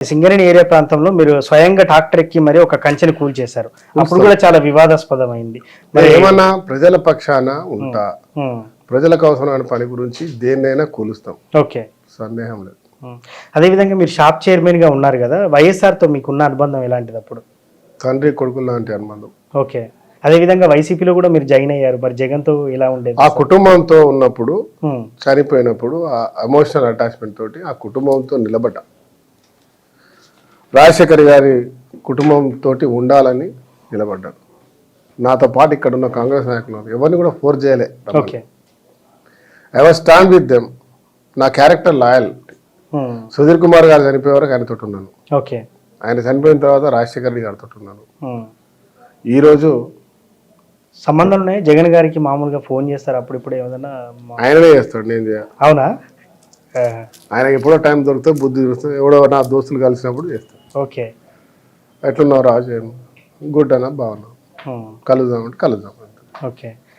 Singareni area ప్రాంతంలో మీరు స్వయంగా ట్రాక్టర్ ఎక్కి మరి ఒక కంచెని కూల్చేశారు. అప్పుడు కూడా చాలా వివాదాస్పదమైంది. మరి ఏమన్నా ప్రజల పక్షాన ఉంటా, ఉమ్, ప్రజలకు అవసరమైన పని గురించి దేన్నైనా కూలుస్తాం, ఓకే. సందేహం లేదు. అదేవిధంగా మీరు షాప్ చైర్మన్ గా ఉన్నారు కదా, వైఎస్ఆర్ తో మీకున్న అనుబంధం ఎలాంటిది అప్పుడు? తండ్రి కొడుకులు లాంటి అనుబంధం. ఓకే. అదేవిధంగా వైసీపీలో కూడా మీరు జాయిన్ అయ్యారు, మరి జగన్ తో ఇలా ఉండేది? ఆ కుటుంబంతో ఉన్నప్పుడు, ఉమ్, చనిపోయినప్పుడు ఆ ఎమోషనల్ అటాచ్మెంట్ తోటి ఆ కుటుంబంతో నిలబడ్డా. రాజశేఖర్ గారి కుటుంబంతో ఉండాలని నిలబడ్డాడు. నాతో పాటు ఇక్కడ ఉన్న కాంగ్రెస్ నాయకులు ఎవరిని కూడా ఫోర్స్ చేయలే. Okay. I was stand with them. నా క్యారెక్టర్ లాయల్. ఉమ్, సుధీర్ కుమార్ గారు చనిపోయే వరకు ఆయనతో ఉన్నాను. ఓకే. ఆయన చనిపోయిన తర్వాత రాజశేఖర్ రెడ్డి గారితో ఉన్నాను. ఉమ్. ఈరోజు సంబంధం ఉన్నాయి. జగన్ గారికి మామూలుగా ఫోన్ చేస్తారు అప్పుడు ఇప్పుడు ఏదైనా? ఆయననే చేస్తాడు, నేను చేయ. అవునా? ఆయనకి ఎప్పుడో టైం దొరికితే, బుద్ధి దొరుకుతుంది, ఎవడో నా దోస్తులు కలిసినప్పుడు చేస్తాడు. ఓకే. ఎట్లున్నావు రాజు, గుడ్ అన్నా, బాగున్నావు, ఉమ్, కలుద్దామంటే కలుద్దాం. ఓకే.